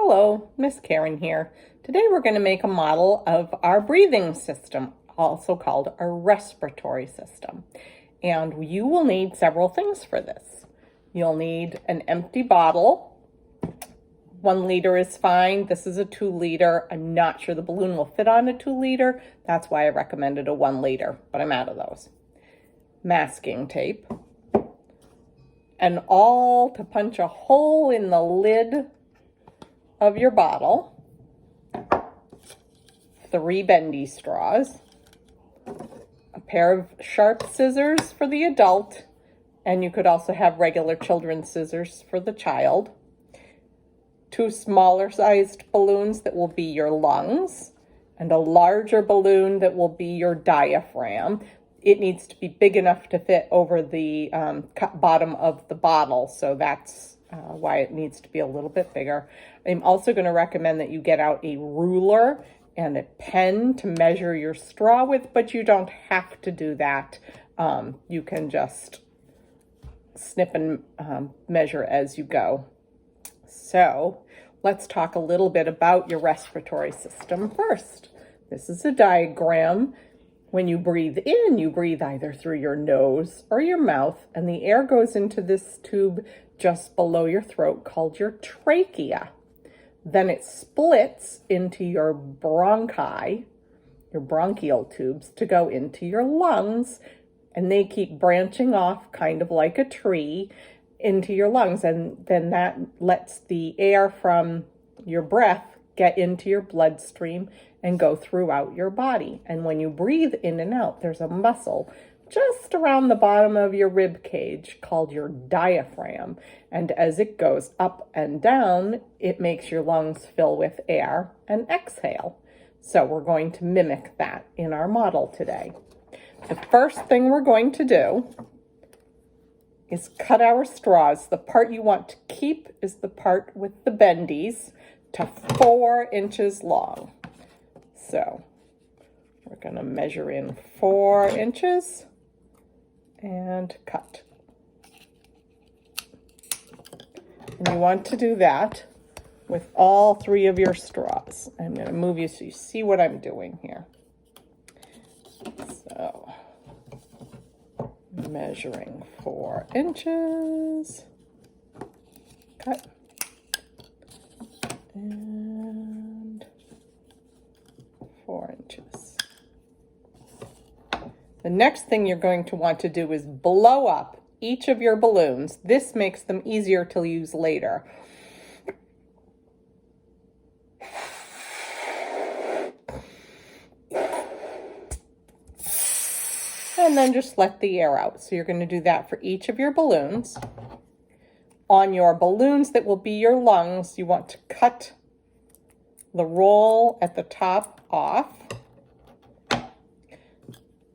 Hello, Miss Karen here. Today we're going to make a model of our breathing system, also called our respiratory system. And you will need several things for this. You'll need an empty bottle. 1 liter is fine. This is a 2 liter. I'm not sure the balloon will fit on a 2 liter. That's why I recommended a 1 liter, but I'm out of those. Masking tape. An awl to punch a hole in the lid of your bottle, 3 bendy straws, a pair of sharp scissors for the adult, and you could also have regular children's scissors for the child, 2 smaller sized balloons that will be your lungs, and a larger balloon that will be your diaphragm. It needs to be big enough to fit over the bottom of the bottle, so that's why it needs to be a little bit bigger. I'm also going to recommend that you get out a ruler and a pen to measure your straw with, but you don't have to do that. You can just snip and measure as you go. So let's talk a little bit about your respiratory system first. This is a diagram. When you breathe in, you breathe either through your nose or your mouth, and the air goes into this tube just below your throat called your trachea. Then it splits into your bronchi, your bronchial tubes, to go into your lungs, and they keep branching off kind of like a tree into your lungs, and then that lets the air from your breath get into your bloodstream and go throughout your body. And when you breathe in and out, there's a muscle just around the bottom of your rib cage called your diaphragm. And as it goes up and down, it makes your lungs fill with air and exhale. So we're going to mimic that in our model today. The first thing we're going to do is cut our straws. The part you want to keep is the part with the bendies to 4 inches long. So we're going to measure in 4 inches and cut. And you want to do that with all 3 of your straws. I'm going to move you so you see what I'm doing here. So measuring 4 inches, cut, and 4 inches. The next thing you're going to want to do is blow up each of your balloons. This makes them easier to use later. And then just let the air out. So you're going to do that for each of your balloons. On your balloons that will be your lungs, you want to cut the roll at the top off.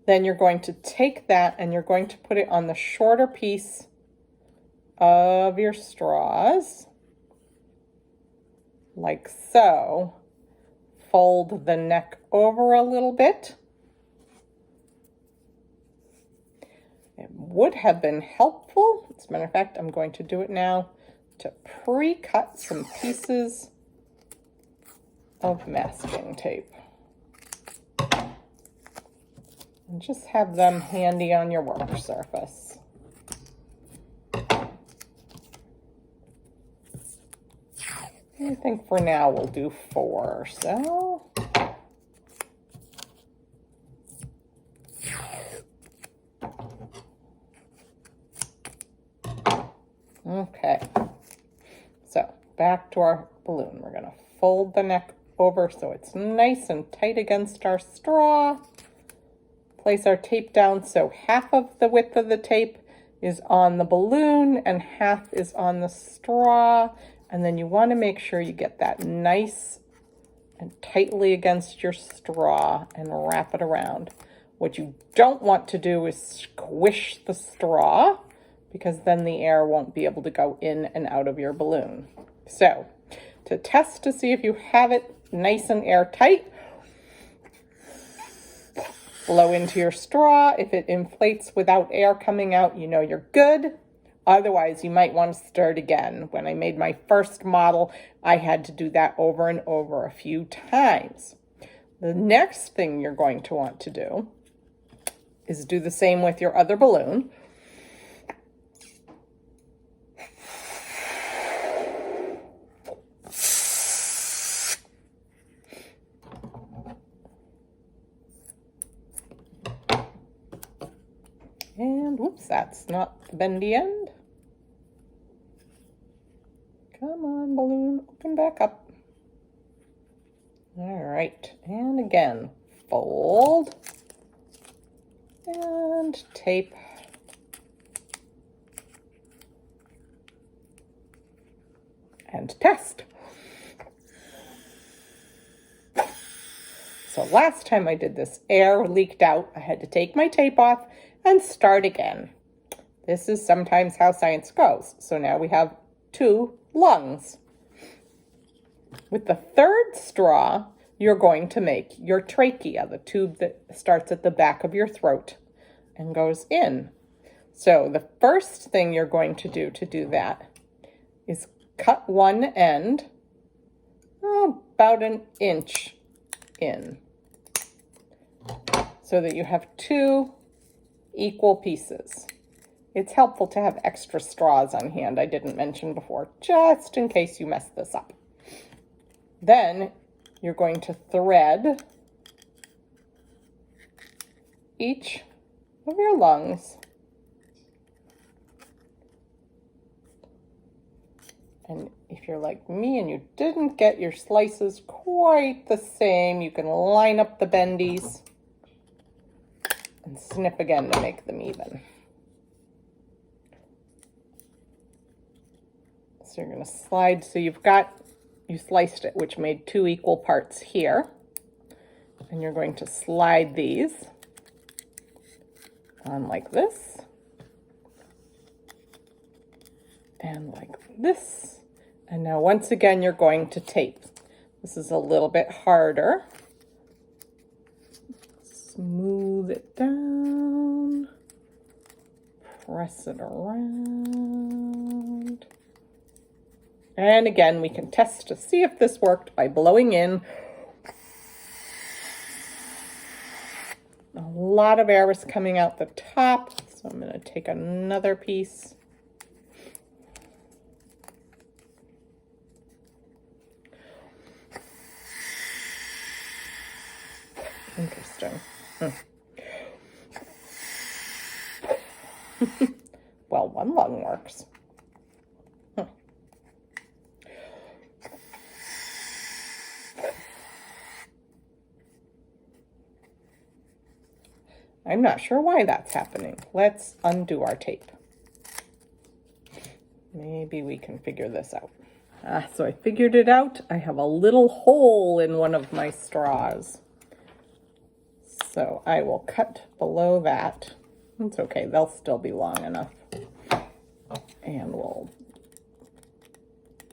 Then you're going to take that and you're going to put it on the shorter piece of your straws, like so. Fold the neck over a little bit. It would have been helpful, as a matter of fact, I'm going to do it now, to pre-cut some pieces of masking tape. And just have them handy on your work surface. I think for now we'll do 4 or so. Okay, so back to our balloon. We're going to fold the neck over so it's nice and tight against our straw. Place our tape down so half of the width of the tape is on the balloon and half is on the straw. And then you want to make sure you get that nice and tightly against your straw and wrap it around. What you don't want to do is squish the straw, because then the air won't be able to go in and out of your balloon. So to test to see if you have it nice and airtight, blow into your straw. If it inflates without air coming out, you know you're good. Otherwise, you might want to start again. When I made my first model, I had to do that over and over a few times. The next thing you're going to want to do is do the same with your other balloon. And whoops, that's not the bendy end. Come on, balloon, open back up. All right, and again, fold and tape. And test. So last time I did this, air leaked out. I had to take my tape off and start again. This is sometimes how science goes. So now we have 2 lungs. With the third straw, you're going to make your trachea, the tube that starts at the back of your throat and goes in. So the first thing you're going to do that is cut one end about an inch in so that you have 2 equal pieces. It's helpful to have extra straws on hand, I didn't mention before, just in case you mess this up. Then you're going to thread each of your lungs. And if you're like me and you didn't get your slices quite the same, you can line up the bendies and snip again to make them even. So you're going to slide, so you sliced it, which made 2 equal parts here. And you're going to slide these on like this. And like this. And now once again, you're going to tape. This is a little bit harder. Smooth it down. Press it around. And again, we can test to see if this worked by blowing in. A lot of air is coming out the top, so I'm going to take another piece. Interesting. Well, one lung works. I'm not sure why that's happening. Let's undo our tape. Maybe we can figure this out. So I figured it out. I have a little hole in one of my straws. So I will cut below that. It's okay, they'll still be long enough. And we'll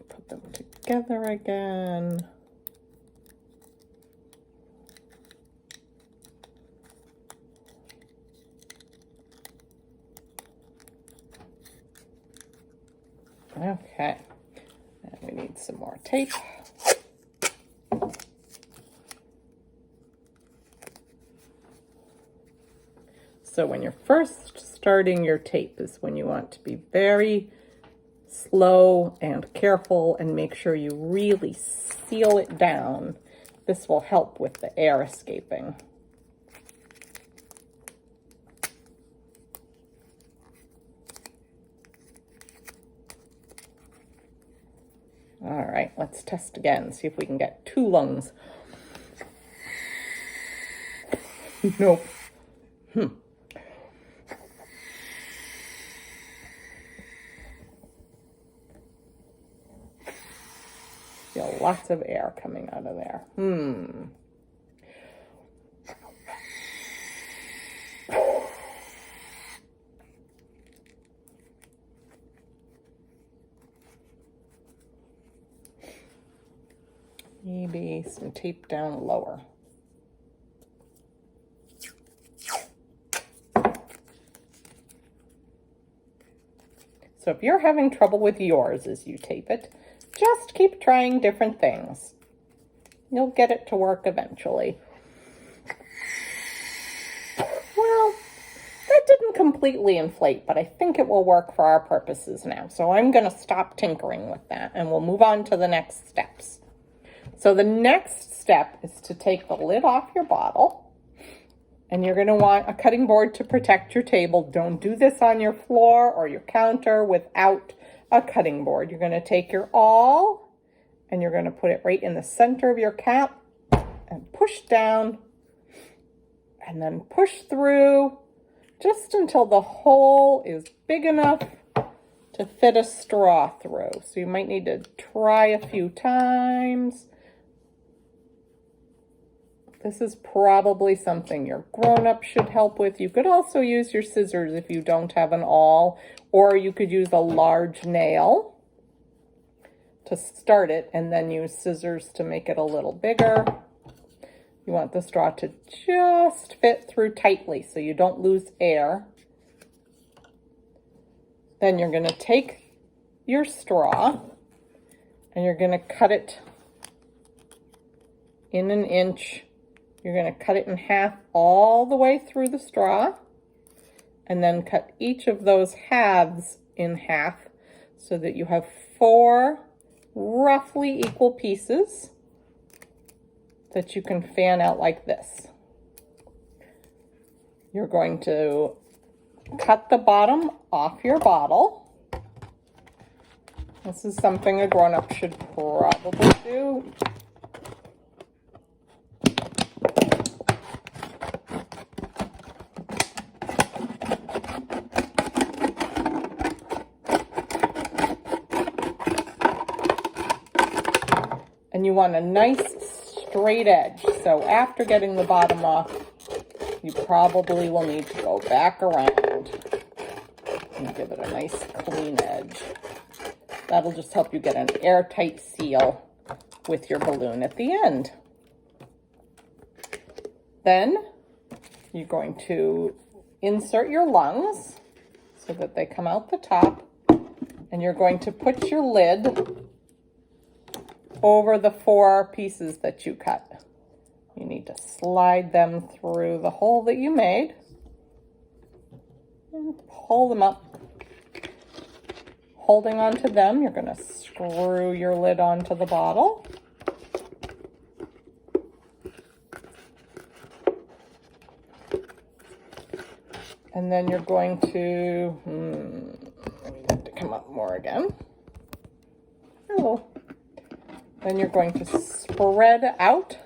put them together again. Okay, and we need some more tape. So when you're first starting your tape is when you want to be very slow and careful and make sure you really seal it down. This will help with the air escaping. All right, let's test again, see if we can get 2 lungs. Nope. Feel lots of air coming out of there. Maybe some tape down lower. So if you're having trouble with yours as you tape it, just keep trying different things. You'll get it to work eventually. Well, that didn't completely inflate, but I think it will work for our purposes now. So I'm going to stop tinkering with that and we'll move on to the next steps. So the next step is to take the lid off your bottle, and you're going to want a cutting board to protect your table. Don't do this on your floor or your counter without a cutting board. You're going to take your awl and you're going to put it right in the center of your cap and push down and then push through just until the hole is big enough to fit a straw through. So you might need to try a few times. This is probably something your grown-up should help with. You could also use your scissors if you don't have an awl, or you could use a large nail to start it and then use scissors to make it a little bigger. You want the straw to just fit through tightly so you don't lose air. Then you're going to take your straw and you're going to cut it in 1 inch. You're going to cut it in half all the way through the straw and then cut each of those halves in half so that you have 4 roughly equal pieces that you can fan out like this. You're going to cut the bottom off your bottle. This is something a grown-up should probably do. And you want a nice straight edge. So after getting the bottom off, you probably will need to go back around and give it a nice clean edge. That'll just help you get an airtight seal with your balloon at the end. Then you're going to insert your lungs so that they come out the top, and you're going to put your lid over the 4 pieces that you cut. You need to slide them through the hole that you made and pull them up. Holding onto them, you're going to screw your lid onto the bottle. And then you're going to, I need that to come up more again. Oh. Then you're going to spread out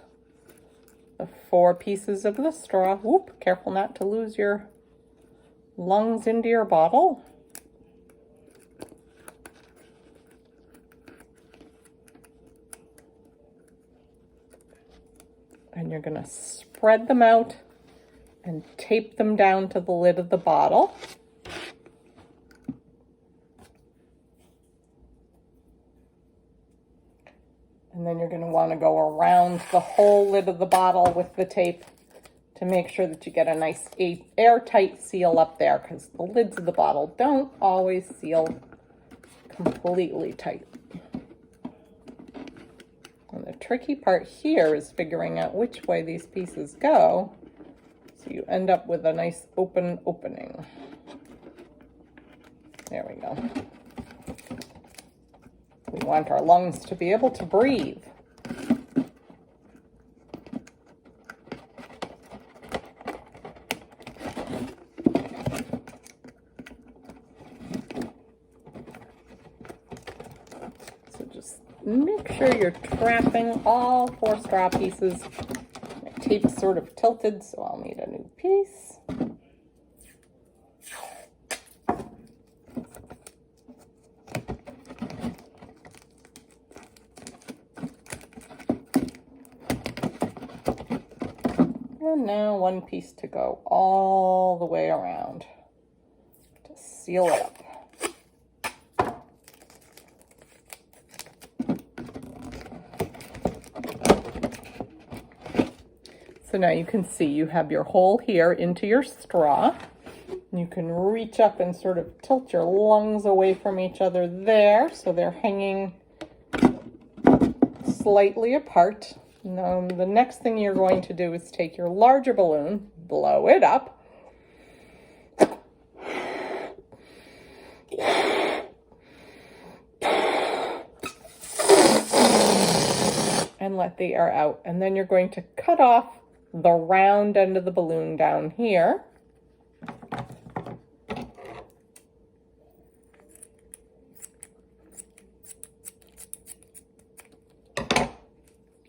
the 4 pieces of the straw. Whoop, careful not to lose your lungs into your bottle. And you're going to spread them out and tape them down to the lid of the bottle. And then you're going to want to go around the whole lid of the bottle with the tape to make sure that you get a nice airtight seal up there, because the lids of the bottle don't always seal completely tight. And the tricky part here is figuring out which way these pieces go, so you end up with a nice open opening. There we go. We want our lungs to be able to breathe. So just make sure you're trapping all 4 straw pieces. My tape's sort of tilted, so I'll need a new piece. And now 1 piece to go all the way around to seal it up. So now you can see you have your hole here into your straw. You can reach up and sort of tilt your lungs away from each other there, so they're hanging slightly apart. Now, the next thing you're going to do is take your larger balloon, blow it up, and let the air out. And then you're going to cut off the round end of the balloon down here.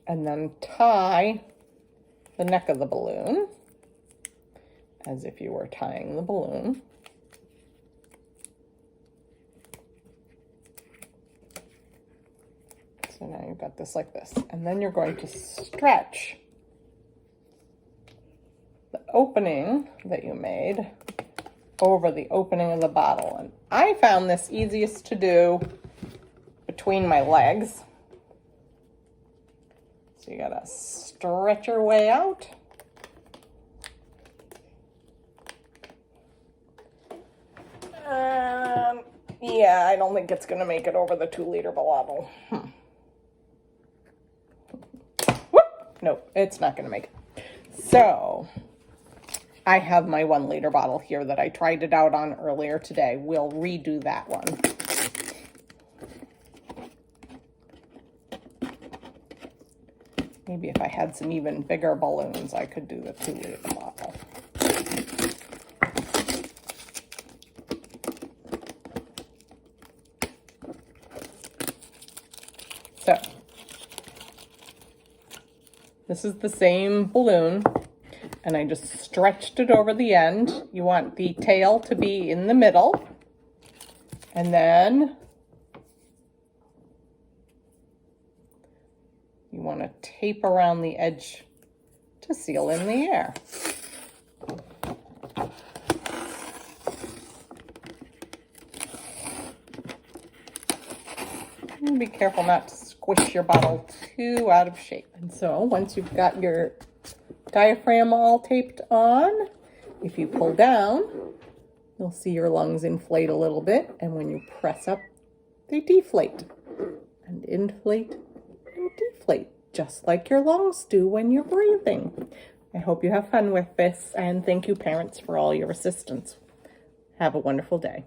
And then tie the neck of the balloon as if you were tying the balloon. So now you've got this like this. And then you're going to stretch the opening that you made over the opening of the bottle. And I found this easiest to do between my legs. So you gotta stretch your way out. Yeah, I don't think it's gonna make it over the 2-liter bottle. Whoop! Nope, it's not gonna make it. So I have my 1-liter bottle here that I tried it out on earlier today. We'll redo that one. Maybe if I had some even bigger balloons, I could do the 2-liter bottle. So, this is the same balloon, and I just stretched it over the end. You want the tail to be in the middle, and then you want to tape around the edge to seal in the air. And be careful not to squish your bottle too out of shape. And so once you've got your diaphragm all taped on, if you pull down, you'll see your lungs inflate a little bit. And when you press up, they deflate and inflate and deflate, just like your lungs do when you're breathing. I hope you have fun with this, and thank you, parents, for all your assistance. Have a wonderful day.